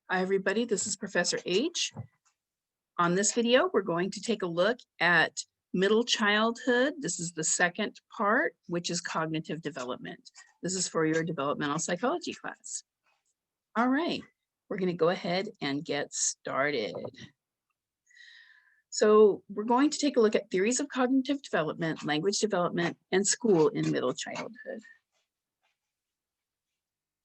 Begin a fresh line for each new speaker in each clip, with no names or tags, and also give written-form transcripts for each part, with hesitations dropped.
Hi, everybody. This is Professor H. On this video, we're going to take a look at middle childhood. This is the second part, which is cognitive development. This is for your developmental psychology class. All right, we're going to go ahead and get started. So we're going to take a look at theories of cognitive development, language development, and school in middle childhood.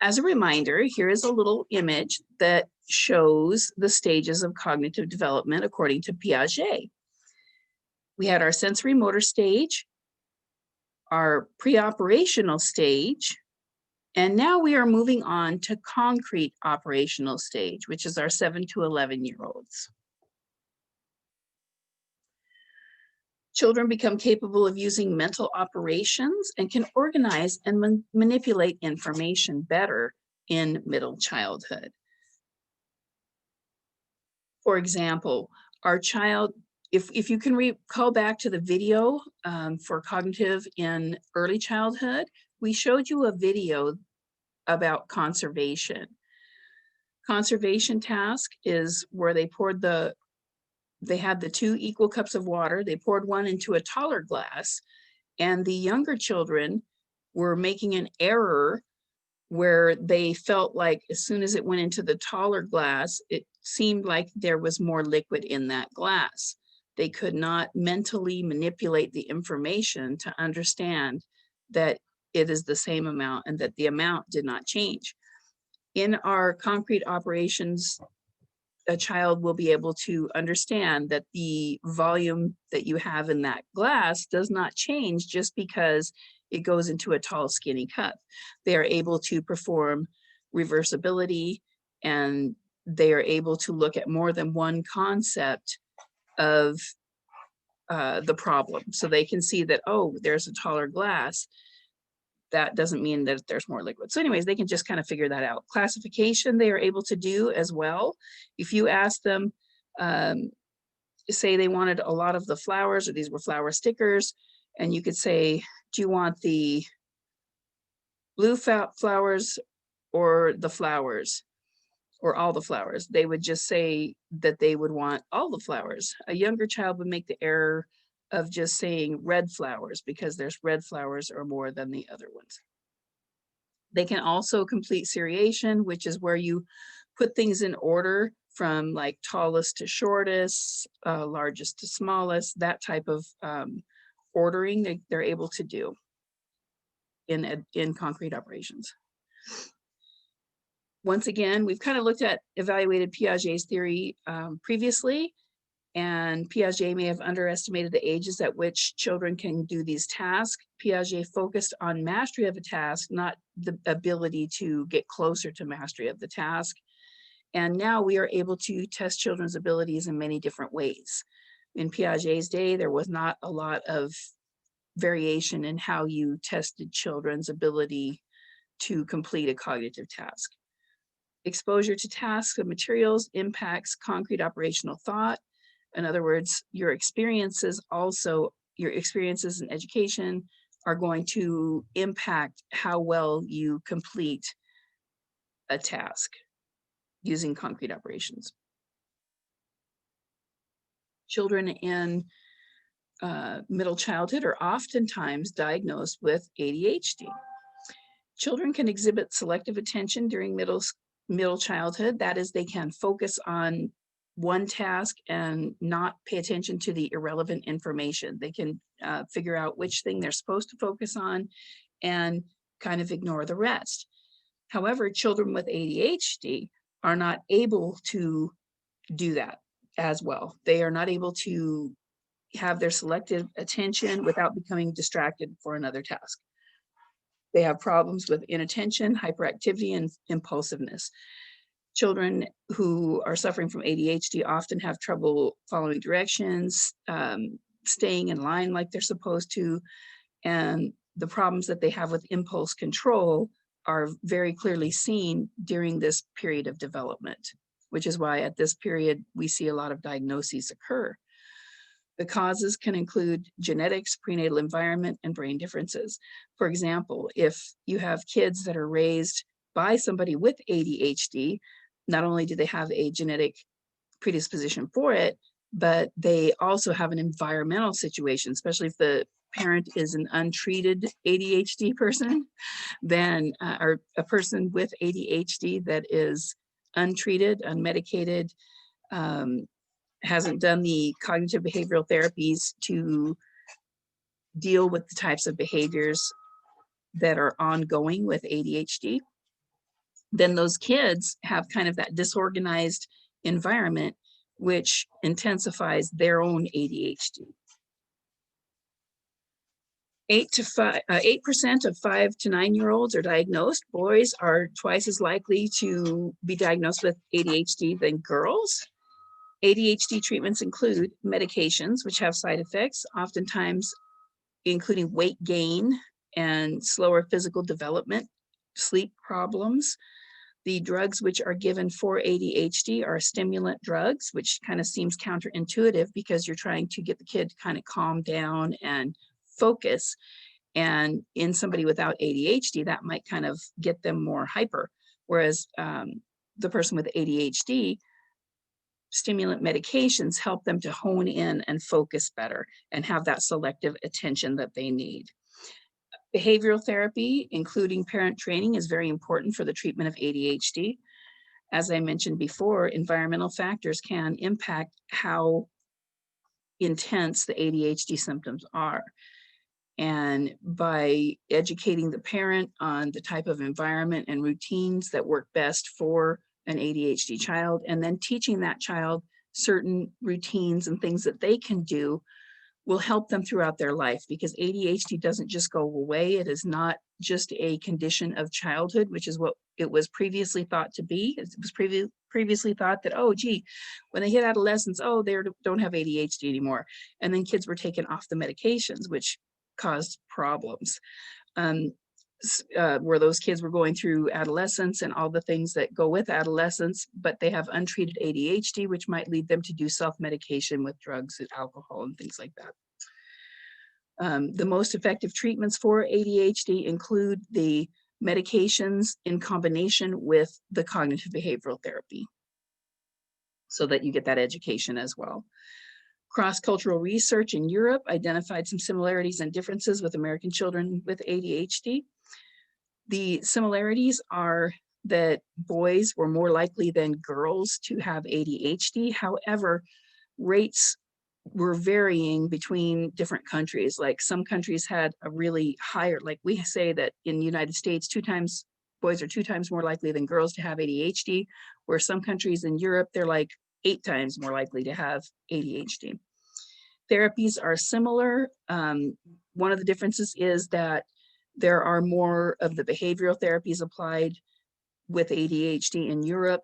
As a reminder, here is a little image that shows the stages of cognitive development according to Piaget. We had our sensory motor stage, our pre-operational stage, and now we are moving on to concrete operational stage, which is our 7 to 11-year-olds. Children become capable of using mental operations and can organize and manipulate information better in middle childhood. For example, our child, if you can recall back to the video for cognitive in early childhood, we showed you a video about conservation. Conservation task is where they had the 2 equal cups of water. They poured one into a taller glass, and the younger children were making an error where they felt like as soon as it went into the taller glass, it seemed like there was more liquid in that glass. They could not mentally manipulate the information to understand that it is the same amount and that the amount did not change. In our concrete operations, a child will be able to understand that the volume that you have in that glass does not change just because it goes into a tall, skinny cup. They are able to perform reversibility, and they are able to look at more than one concept of the problem. So they can see that, oh, there's a taller glass. That doesn't mean that there's more liquid. So anyways, they can just kind of figure that out. Classification, they are able to do as well. If you ask them, say they wanted a lot of the flowers, or these were flower stickers, and you could say, do you want the blue flowers or the flowers or all the flowers? They would just say that they would want all the flowers. A younger child would make the error of just saying red flowers because there's red flowers or more than the other ones. They can also complete seriation, which is where you put things in order from like tallest to shortest, largest to smallest, that type of ordering they're able to do in concrete operations. Once again, we've kind of evaluated Piaget's theory previously, and Piaget may have underestimated the ages at which children can do these tasks. Piaget focused on mastery of a task, not the ability to get closer to mastery of the task. And now we are able to test children's abilities in many different ways. In Piaget's day, there was not a lot of variation in how you tested children's ability to complete a cognitive task. Exposure to tasks and materials impacts concrete operational thought. In other words, your experiences in education are going to impact how well you complete a task using concrete operations. Children in middle childhood are oftentimes diagnosed with ADHD. Children can exhibit selective attention during middle childhood. That is, they can focus on one task and not pay attention to the irrelevant information. They can figure out which thing they're supposed to focus on and kind of ignore the rest. However, children with ADHD are not able to do that as well. They are not able to have their selective attention without becoming distracted for another task. They have problems with inattention, hyperactivity, and impulsiveness. Children who are suffering from ADHD often have trouble following directions, staying in line like they're supposed to, and the problems that they have with impulse control are very clearly seen during this period of development, which is why at this period we see a lot of diagnoses occur. The causes can include genetics, prenatal environment, and brain differences. For example, if you have kids that are raised by somebody with ADHD, not only do they have a genetic predisposition for it, but they also have an environmental situation, especially if the parent is an untreated ADHD person, then or a person with ADHD that is untreated, unmedicated, hasn't done the cognitive behavioral therapies to deal with the types of behaviors that are ongoing with ADHD, then those kids have kind of that disorganized environment, which intensifies their own ADHD. 8% of 5 to 9-year-olds are diagnosed. Boys are twice as likely to be diagnosed with ADHD than girls. ADHD treatments include medications, which have side effects, oftentimes including weight gain and slower physical development, sleep problems. The drugs which are given for ADHD are stimulant drugs, which kind of seems counterintuitive because you're trying to get the kid to kind of calm down and focus. And in somebody without ADHD, that might kind of get them more hyper. Whereas the person with ADHD, stimulant medications help them to hone in and focus better and have that selective attention that they need. Behavioral therapy, including parent training, is very important for the treatment of ADHD. As I mentioned before, environmental factors can impact how intense the ADHD symptoms are. And by educating the parent on the type of environment and routines that work best for an ADHD child, and then teaching that child certain routines and things that they can do, will help them throughout their life, because ADHD doesn't just go away. It is not just a condition of childhood, which is what it was previously thought to be. It was previously thought that, oh, gee, when they hit adolescence, oh, they don't have ADHD anymore. And then kids were taken off the medications, which caused problems. Where those kids were going through adolescence and all the things that go with adolescence, but they have untreated ADHD, which might lead them to do self-medication with drugs and alcohol and things like that. The most effective treatments for ADHD include the medications in combination with the cognitive behavioral therapy, so that you get that education as well. Cross-cultural research in Europe identified some similarities and differences with American children with ADHD. The similarities are that boys were more likely than girls to have ADHD. However, rates were varying between different countries. Like some countries had a really higher, like we say that in the United States, boys are 2 times more likely than girls to have ADHD, where some countries in Europe, they're like 8 times more likely to have ADHD. Therapies are similar. One of the differences is that there are more of the behavioral therapies applied with ADHD in Europe,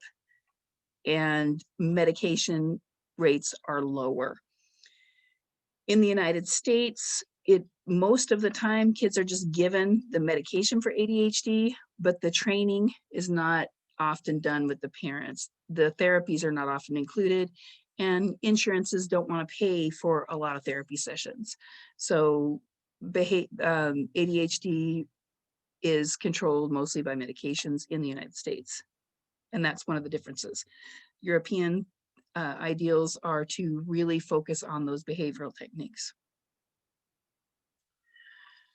and medication rates are lower. In the United States, most of the time kids are just given the medication for ADHD, but the training is not often done with the parents. The therapies are not often included, and insurances don't want to pay for a lot of therapy sessions. So ADHD is controlled mostly by medications in the United States. And that's one of the differences. European ideals are to really focus on those behavioral techniques.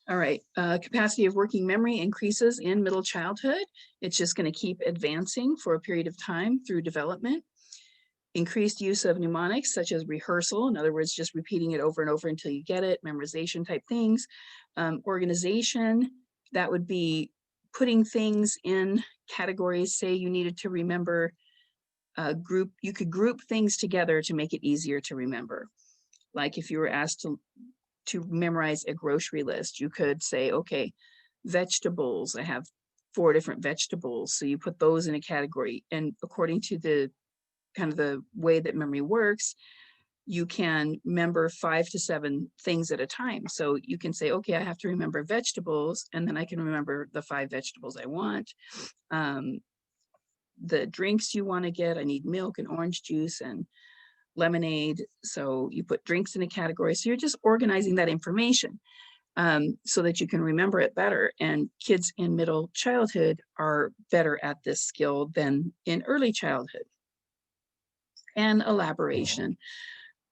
All right, capacity of working memory increases in middle childhood. It's just going to keep advancing for a period of time through development. Increased use of mnemonics, such as rehearsal, in other words, just repeating it over and over until you get it, memorization type things. Organization, that would be putting things in categories. Say you needed to remember a group, you could group things together to make it easier to remember. Like if you were asked to memorize a grocery list, you could say, okay, vegetables, I have 4 different vegetables. So you put those in a category, and according to the kind of the way that memory works, you can remember 5 to 7 things at a time. So you can say, okay, I have to remember vegetables, and then I can remember the 5 vegetables I want. The drinks you want to get, I need milk and orange juice and lemonade. So you put drinks in a category. So you're just organizing that information. so that you can remember it better. And kids in middle childhood are better at this skill than in early childhood. And elaboration.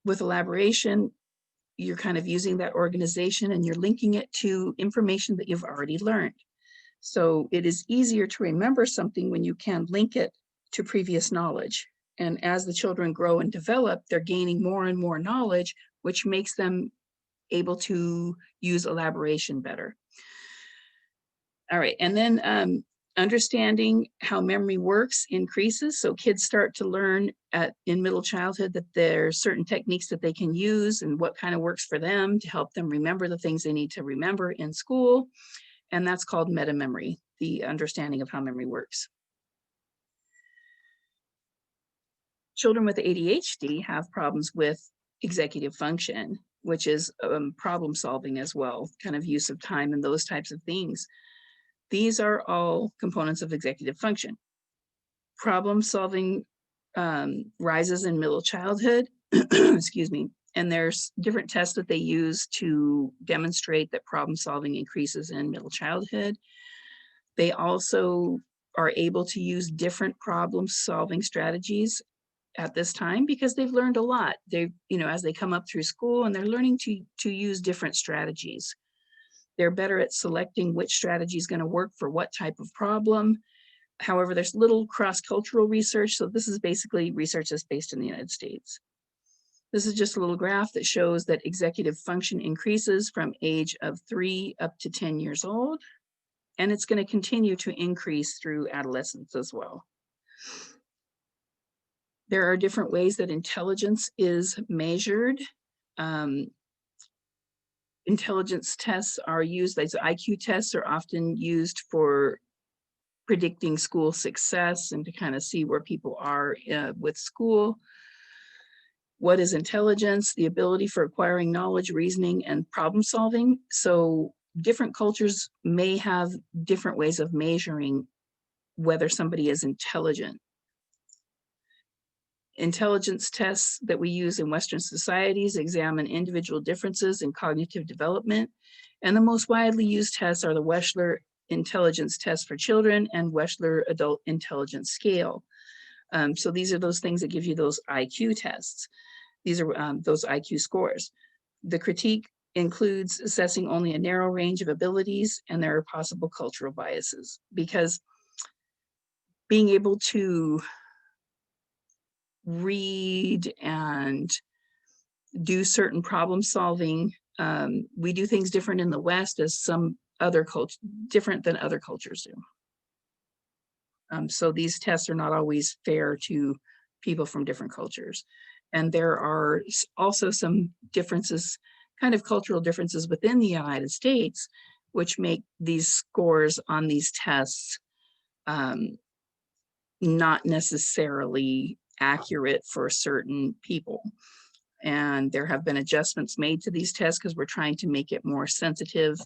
With elaboration, you're kind of using that organization and you're linking it to information that you've already learned. So it is easier to remember something when you can link it to previous knowledge. And as the children grow and develop, they're gaining more and more knowledge, which makes them able to use elaboration better. All right, and then understanding how memory works increases. So kids start to learn in middle childhood that there's certain techniques that they can use and what kind of works for them to help them remember the things they need to remember in school. And that's called meta memory, the understanding of how memory works. Children with ADHD have problems with executive function, which is problem solving as well, kind of use of time and those types of things. These are all components of executive function. Problem solving rises in middle childhood, excuse me, and there's different tests that they use to demonstrate that problem solving increases in middle childhood. They also are able to use different problem solving strategies at this time because they've learned a lot. They, as they come up through school and they're learning to use different strategies. They're better at selecting which strategy is going to work for what type of problem. However, there's little cross-cultural research. So this is basically research that's based in the United States. This is just a little graph that shows that executive function increases from age of 3 up to 10 years old. And it's going to continue to increase through adolescence as well. There are different ways that intelligence is measured. Intelligence tests are used, these IQ tests are often used for predicting school success and to kind of see where people are with school. What is intelligence? The ability for acquiring knowledge, reasoning, and problem solving. So different cultures may have different ways of measuring whether somebody is intelligent. Intelligence tests that we use in Western societies examine individual differences in cognitive development. And the most widely used tests are the Wechsler Intelligence Test for Children and Wechsler Adult Intelligence Scale. So these are those things that give you those IQ tests. These are those IQ scores. The critique includes assessing only a narrow range of abilities, and there are possible cultural biases because being able to read and do certain problem solving. We do things different in the West as some other culture, different than other cultures do. So these tests are not always fair to people from different cultures. And there are also some differences, kind of cultural differences within the United States, which make these scores on these tests not necessarily accurate for certain people. And there have been adjustments made to these tests because we're trying to make it more sensitive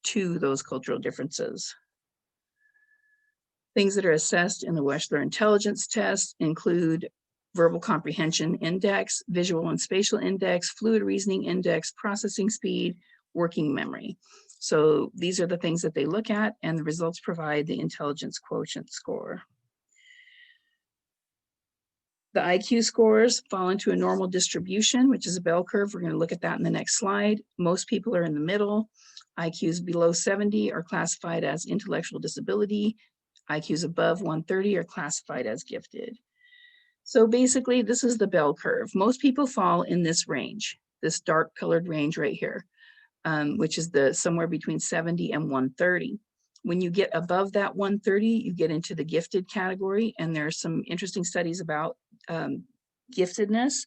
to those cultural differences. Things that are assessed in the Wechsler Intelligence Test include verbal comprehension index, visual and spatial index, fluid reasoning index, processing speed, working memory. So these are the things that they look at, and the results provide the intelligence quotient score. The IQ scores fall into a normal distribution, which is a bell curve. We're going to look at that in the next slide. Most people are in the middle. IQs below 70 are classified as intellectual disability. IQs above 130 are classified as gifted. So basically, this is the bell curve. Most people fall in this range, this dark colored range right here, which is somewhere between 70 and 130. When you get above that 130, you get into the gifted category, and there's some interesting studies about giftedness.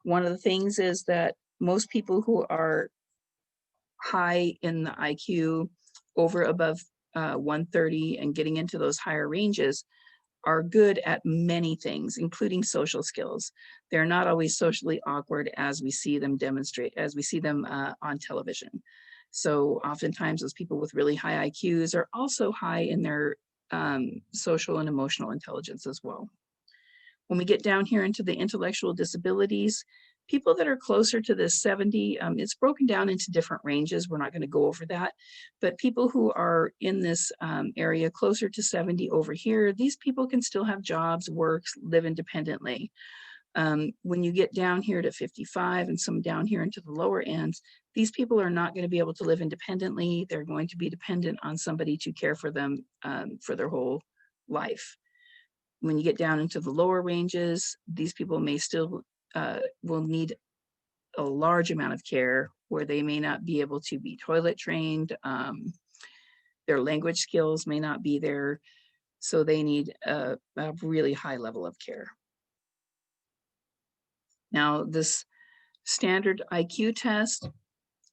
One of the things is that most people who are high in the IQ, above 130 and getting into those higher ranges, are good at many things, including social skills. They're not always socially awkward as we see them demonstrate, as we see them on television. So oftentimes those people with really high IQs are also high in their social and emotional intelligence as well. When we get down here into the intellectual disabilities, People that are closer to this 70, it's broken down into different ranges. We're not going to go over that. But people who are in this area closer to 70 over here, these people can still have jobs, work, live independently. When you get down here to 55 and some down here into the lower ends, these people are not going to be able to live independently. They're going to be dependent on somebody to care for them for their whole life. When you get down into the lower ranges, these people may still will need a large amount of care where they may not be able to be toilet trained. Their language skills may not be there. So they need a really high level of care. Now, this standard IQ test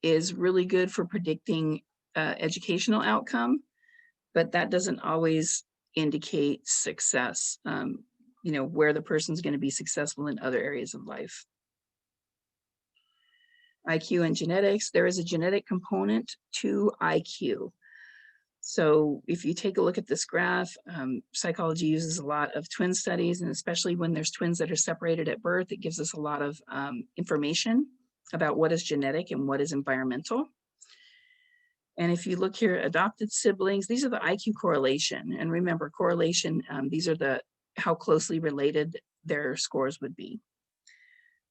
is really good for predicting educational outcome, but that doesn't always indicate success, where the person's going to be successful in other areas of life. IQ and genetics, there is a genetic component to IQ. So if you take a look at this graph, psychology uses a lot of twin studies, and especially when there's twins that are separated at birth, it gives us a lot of information about what is genetic and what is environmental. And if you look here, adopted siblings, these are the IQ correlation. And remember, correlation, these are how closely related their scores would be.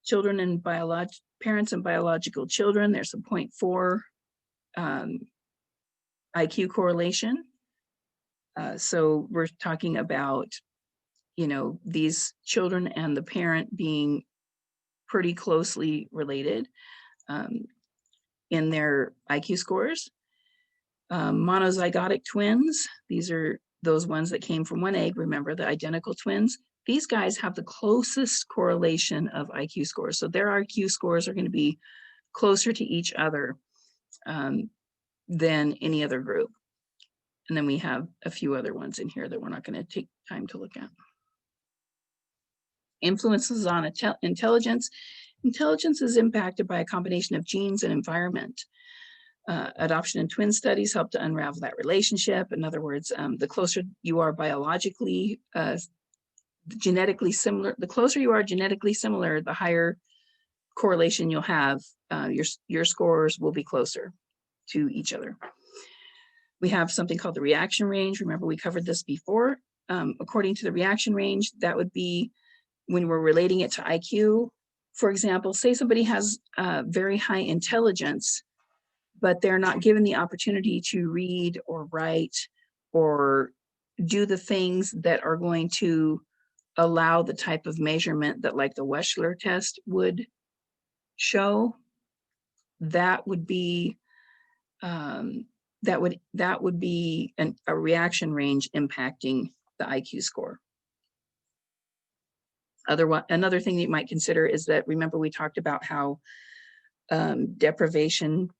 Children and parents and biological children, there's a 0.4 IQ correlation. So we're talking about, these children and the parent being pretty closely related in their IQ scores. Monozygotic twins, these are those ones that came from one egg, remember, the identical twins. These guys have the closest correlation of IQ scores. So their IQ scores are going to be closer to each other than any other group. And then we have a few other ones in here that we're not going to take time to look at. Influences on intelligence. Intelligence is impacted by a combination of genes and environment. Adoption and twin studies help to unravel that relationship. In other words, the closer you are biologically, genetically similar, the closer you are genetically similar, the higher correlation you'll have. Your scores will be closer to each other. We have something called the reaction range. Remember, we covered this before. According to the reaction range, that would be when we're relating it to IQ. For example, say somebody has very high intelligence, but they're not given the opportunity to read or write or do the things that are going to allow the type of measurement that like the Wechsler test would show. That would be that would be a reaction range impacting the IQ score. Another thing that you might consider is that, remember, we talked about how deprivation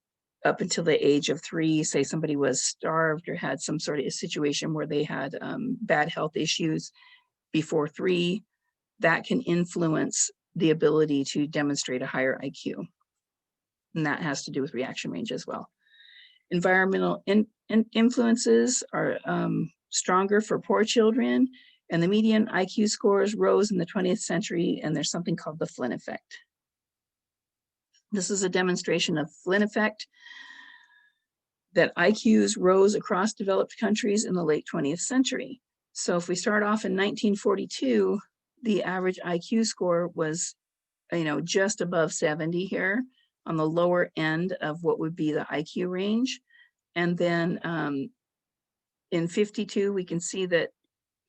up until the age of 3, say somebody was starved or had some sort of a situation where they had bad health issues before 3, that can influence the ability to demonstrate a higher IQ. And that has to do with reaction range as well. Environmental influences are stronger for poor children, and the median IQ scores rose in the 20th century, and there's something called the Flynn effect. This is a demonstration of Flynn effect, that IQs rose across developed countries in the late 20th century. So if we start off in 1942, the average IQ score was, just above 70 here on the lower end of what would be the IQ range. And then in 52, we can see that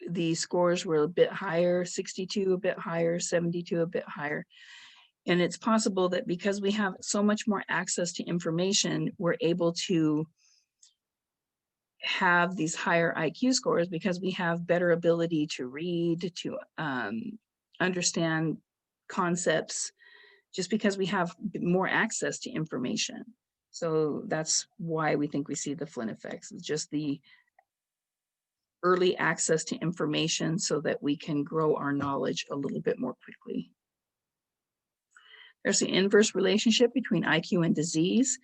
the scores were a bit higher, 62 a bit higher, 72 a bit higher. And it's possible that because we have so much more access to information, we're able to have these higher IQ scores because we have better ability to read, to understand concepts, just because we have more access to information. So that's why we think we see the Flynn effects. It's just the early access to information so that we can grow our knowledge a little bit more quickly. There's the inverse relationship between IQ and disease.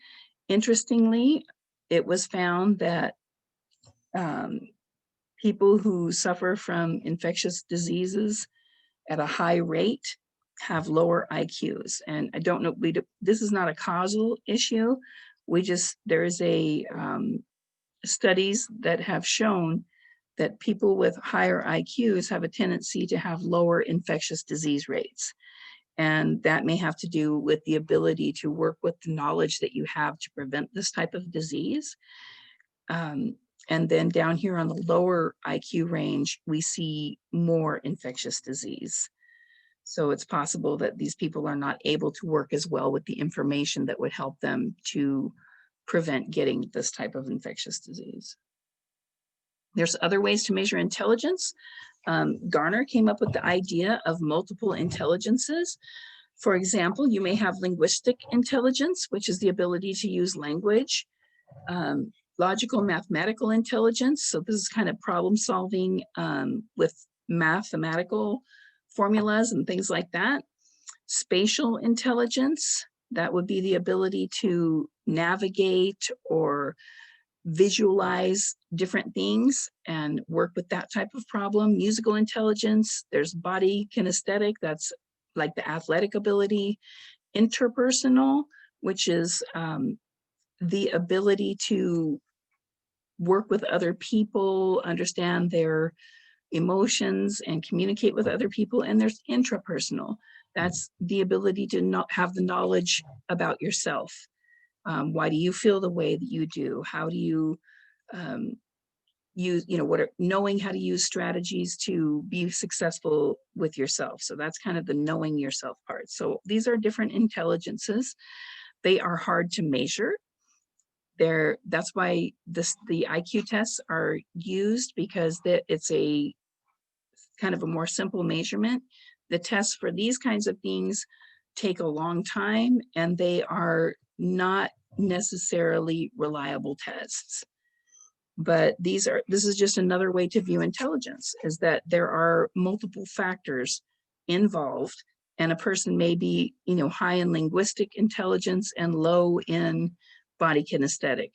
Interestingly, it was found that people who suffer from infectious diseases at a high rate have lower IQs. And I don't know, this is not a causal issue. There is studies that have shown that people with higher IQs have a tendency to have lower infectious disease rates. And that may have to do with the ability to work with the knowledge that you have to prevent this type of disease. And then down here on the lower IQ range, we see more infectious disease. So it's possible that these people are not able to work as well with the information that would help them to prevent getting this type of infectious disease. There's other ways to measure intelligence. Garner came up with the idea of multiple intelligences. For example, you may have linguistic intelligence, which is the ability to use language, logical mathematical intelligence. So this is kind of problem solving with mathematical formulas and things like that. Spatial intelligence, that would be the ability to navigate or visualize different things and work with that type of problem. Musical intelligence, there's body kinesthetic, that's like the athletic ability. Interpersonal, which is the ability to work with other people, understand their emotions, and communicate with other people. And there's intrapersonal, that's the ability to not have the knowledge about yourself. Why do you feel the way that you do? How do you use, knowing how to use strategies to be successful with yourself. So that's kind of the knowing yourself part. So these are different intelligences. They are hard to measure. That's why the IQ tests are used, because it's a kind of a more simple measurement. The tests for these kinds of things take a long time, and they are not necessarily reliable tests. But this is just another way to view intelligence, is that there are multiple factors involved, and a person may be, high in linguistic intelligence and low in body kinesthetic.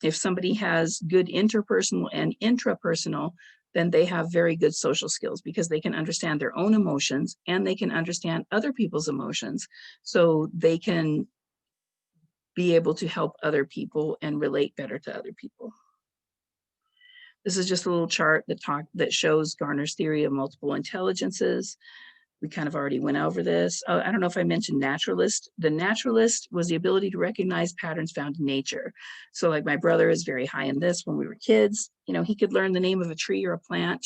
If somebody has good interpersonal and intrapersonal, then they have very good social skills, because they can understand their own emotions and they can understand other people's emotions. So they can be able to help other people and relate better to other people. This is just a little chart that shows Garner's theory of multiple intelligences. We kind of already went over this. Oh, I don't know if I mentioned naturalist. The naturalist was the ability to recognize patterns found in nature. So like my brother is very high in this. When we were kids, he could learn the name of a tree or a plant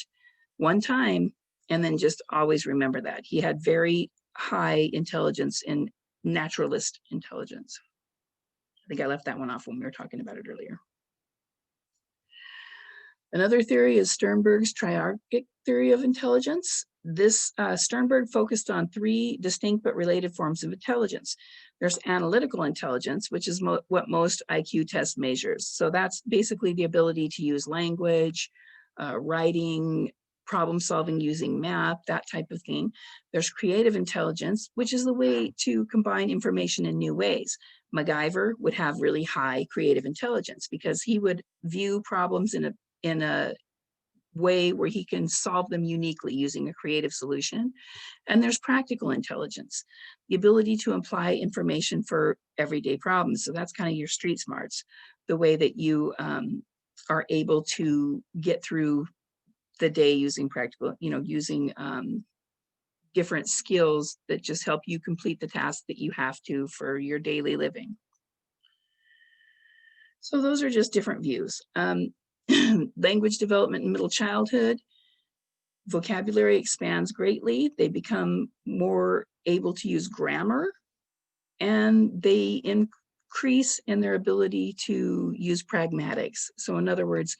one time and then just always remember that. He had very high intelligence in naturalist intelligence. I think I left that one off when we were talking about it earlier. Another theory is Sternberg's triarchic theory of intelligence. This Sternberg focused on three distinct but related forms of intelligence. There's analytical intelligence, which is what most IQ tests measures. So that's basically the ability to use language, writing, problem solving using math, that type of thing. There's creative intelligence, which is the way to combine information in new ways. MacGyver would have really high creative intelligence because he would view problems in a way where he can solve them uniquely using a creative solution. And there's practical intelligence, the ability to apply information for everyday problems. So that's kind of your street smarts, the way that you are able to get through the day using practical, using different skills that just help you complete the task that you have to for your daily living. So those are just different views. Language development in middle childhood, vocabulary expands greatly. They become more able to use grammar, and they increase in their ability to use pragmatics. So in other words,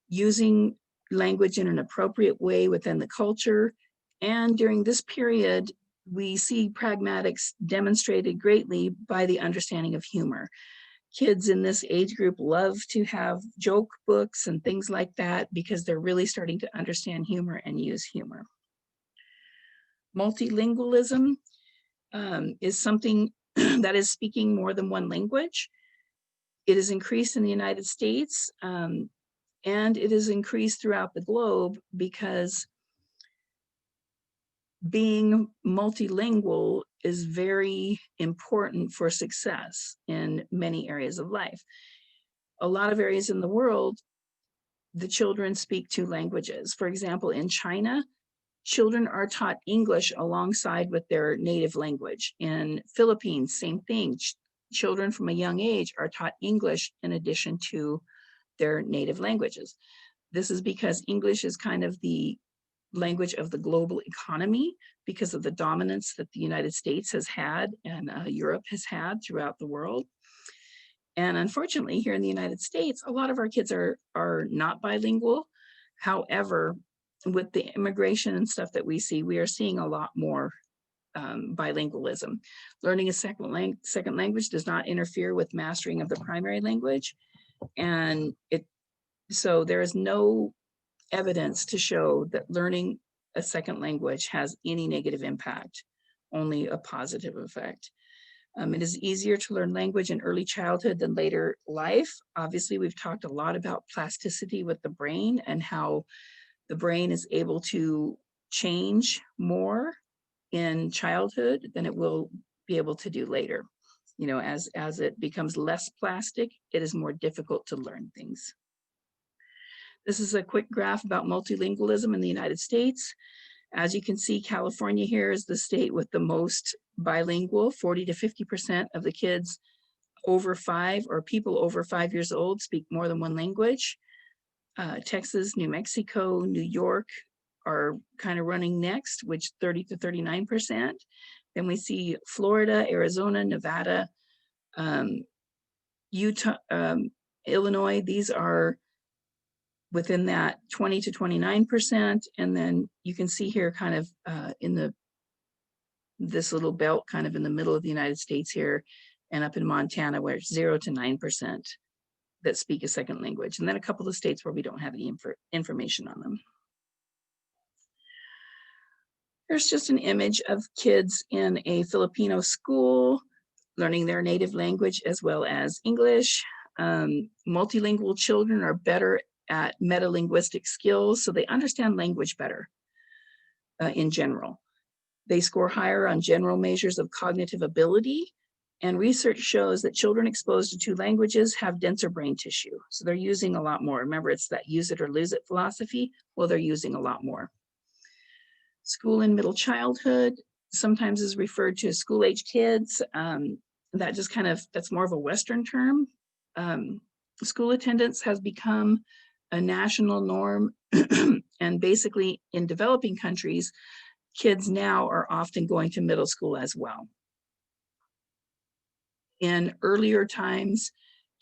using language in an appropriate way within the culture. And during this period, we see pragmatics demonstrated greatly by the understanding of humor. Kids in this age group love to have joke books and things like that because they're really starting to understand humor and use humor. Multilingualism is something that is speaking more than one language. It is increased in the United States, and it is increased throughout the globe because being multilingual is very important for success in many areas of life. A lot of areas in the world, the children speak two languages. For example, in China, children are taught English alongside with their native language. In Philippines, same thing. Children from a young age are taught English in addition to their native languages. This is because English is kind of the language of the global economy because of the dominance that the United States has had and Europe has had throughout the world. And unfortunately, here in the United States, a lot of our kids are not bilingual. However, with the immigration and stuff that we see, we are seeing a lot more bilingualism. Learning a second language does not interfere with mastering of the primary language. And so there is no evidence to show that learning a second language has any negative impact, only a positive effect. It is easier to learn language in early childhood than later life. Obviously, we've talked a lot about plasticity with the brain and how the brain is able to change more in childhood than it will be able to do later. You know, as it becomes less plastic, it is more difficult to learn things. This is a quick graph about multilingualism in the United States. As you can see, California here is the state with the most bilingual. 40 to 50% of the kids over 5 or people over 5 years old speak more than one language. Texas, New Mexico, New York are kind of running next, which 30 to 39%. Then we see Florida, Arizona, Nevada, Utah, Illinois. These are within that 20 to 29%. And then you can see here kind of in this little belt kind of in the middle of the United States here and up in Montana where it's 0 to 9% that speak a second language. And then a couple of states where we don't have any information on them. Here's just an image of kids in a Filipino school learning their native language as well as English. Multilingual children are better at metalinguistic skills, so they understand language better in general. They score higher on general measures of cognitive ability, and research shows that children exposed to 2 languages have denser brain tissue. So they're using a lot more. Remember, it's that use it or lose it philosophy. Well, they're using a lot more. School in middle childhood sometimes is referred to as school-age kids. That just kind of, that's more of a Western term. School attendance has become a national norm. And basically in developing countries, kids now are often going to middle school as well. In earlier times,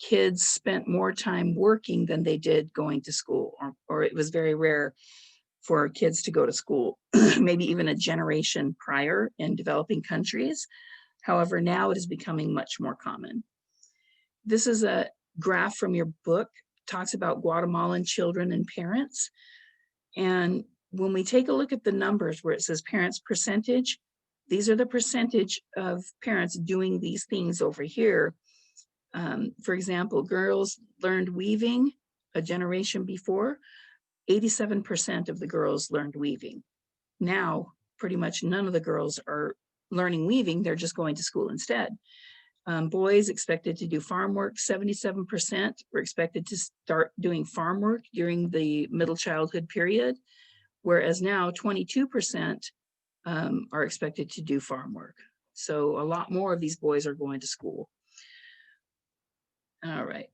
kids spent more time working than they did going to school, or it was very rare for kids to go to school, maybe even a generation prior in developing countries. However, now it is becoming much more common. This is a graph from your book, talks about Guatemalan children and parents. And when we take a look at the numbers where it says parents percentage, these are the percentage of parents doing these things over here. For example, girls learned weaving a generation before. 87% of the girls learned weaving. Now, pretty much none of the girls are learning weaving, they're just going to school instead. Boys expected to do farm work, 77% were expected to start doing farm work during the middle childhood period, whereas now 22% are expected to do farm work. So a lot more of these boys are going to school. All right.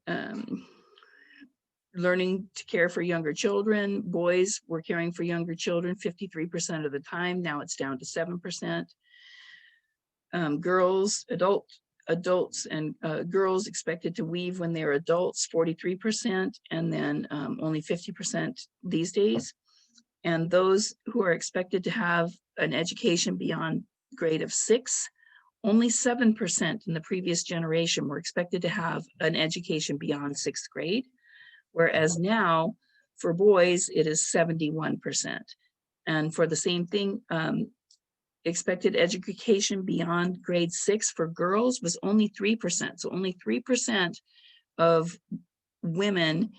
Learning to care for younger children. Boys were caring for younger children 53% of the time. Now it's down to 7%. Girls, adults and girls expected to weave when they're adults, 43%, and then only 50% these days. And those who are expected to have an education beyond grade of 6, only 7% in the previous generation were expected to have an education beyond 6th grade. Whereas now, for boys, it is 71%. And for the same thing, expected education beyond grade 6 for girls was only 3%. So only 3% of women,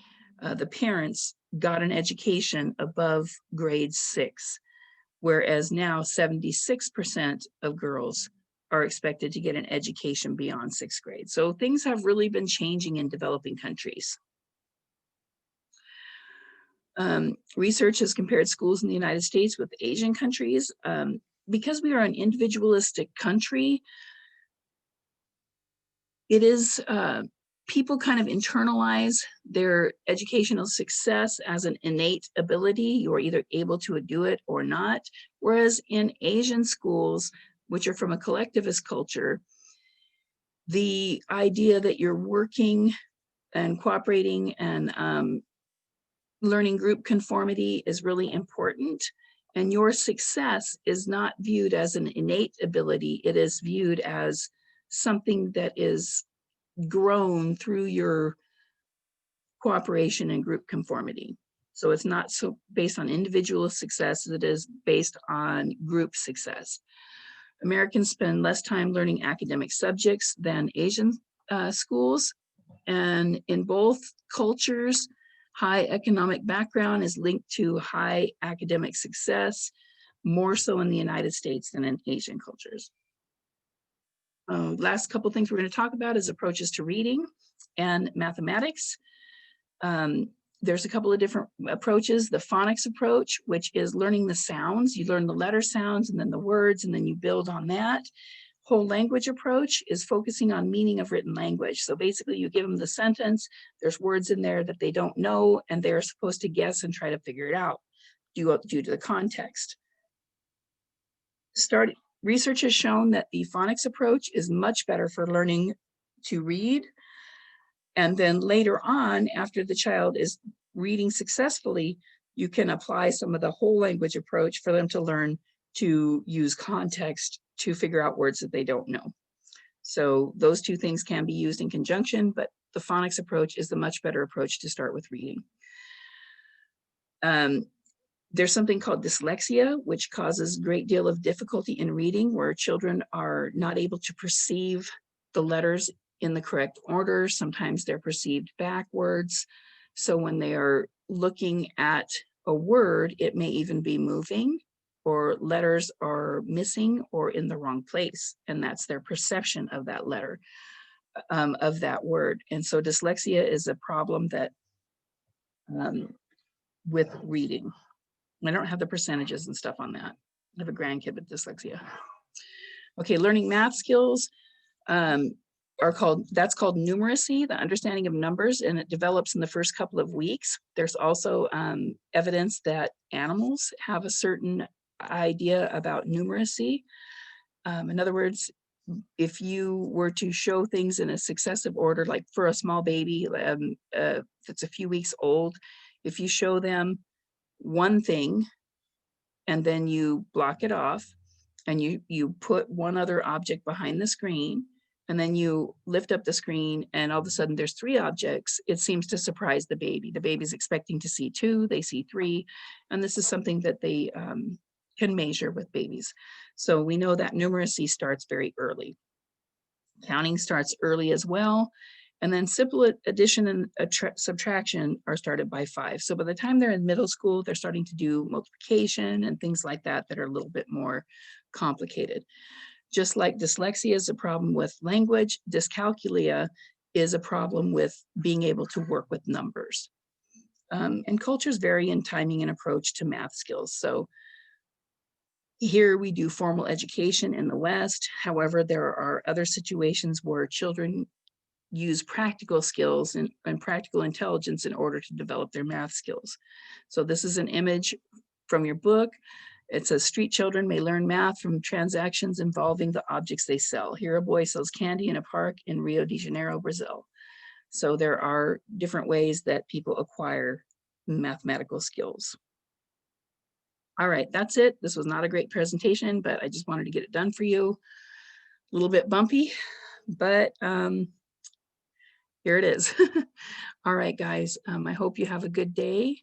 the parents, got an education above grade 6. whereas now 76% of girls are expected to get an education beyond 6th grade. So things have really been changing in developing countries. Research has compared schools in the United States with Asian countries. Because we are an individualistic country, it is people kind of internalize their educational success as an innate ability. You're either able to do it or not. Whereas in Asian schools, which are from a collectivist culture, the idea that you're working and cooperating and learning group conformity is really important. And your success is not viewed as an innate ability. It is viewed as something that is grown through your cooperation and group conformity. So it's not so based on individual success as it is based on group success. Americans spend less time learning academic subjects than Asian schools. And in both cultures, high economic background is linked to high academic success, more so in the United States than in Asian cultures. Last couple things we're going to talk about is approaches to reading and mathematics. There's a couple of different approaches. The phonics approach, which is learning the sounds. You learn the letter sounds and then the words, and then you build on that. Whole language approach is focusing on meaning of written language. So basically you give them the sentence, there's words in there that they don't know, and they're supposed to guess and try to figure it out due to the context. Research has shown that the phonics approach is much better for learning to read. And then later on, after the child is reading successfully, you can apply some of the whole language approach for them to learn to use context to figure out words that they don't know. So those two things can be used in conjunction, but the phonics approach is the much better approach to start with reading. There's something called dyslexia, which causes a great deal of difficulty in reading, where children are not able to perceive the letters in the correct order. Sometimes they're perceived backwards. So when they are looking at a word, it may even be moving, or letters are missing or in the wrong place. And that's their perception of that letter, of that word. And so dyslexia is a problem that with reading. I don't have the percentages and stuff on that. I have a grandkid with dyslexia. Okay, learning math skills that's called numeracy, the understanding of numbers, and it develops in the first couple of weeks. There's also evidence that animals have a certain idea about numeracy. In other words, if you were to show things in a successive order, like for a small baby that's a few weeks old, if you show them one thing and then you block it off and you put one other object behind the screen, and then you lift up the screen and all of a sudden there's 3 objects, it seems to surprise the baby. The baby's expecting to see 2, they see 3, and this is something that they can measure with babies. So we know that numeracy starts very early. Counting starts early as well. And then simple addition and subtraction are started by 5. So by the time they're in middle school, they're starting to do multiplication and things like that that are a little bit more complicated. Just like dyslexia is a problem with language, dyscalculia is a problem with being able to work with numbers. And cultures vary in timing and approach to math skills. So here we do formal education in the West. However, there are other situations where children use practical skills and practical intelligence in order to develop their math skills. So this is an image from your book. It says street children may learn math from transactions involving the objects they sell. Here a boy sells candy in a park in Rio de Janeiro, Brazil. So there are different ways that people acquire mathematical skills. All right, that's it. This was not a great presentation, but I just wanted to get it done for you. A little bit bumpy, but here it is. All right, guys, I hope you have a good day.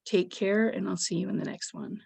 Take care, and I'll see you in the next one.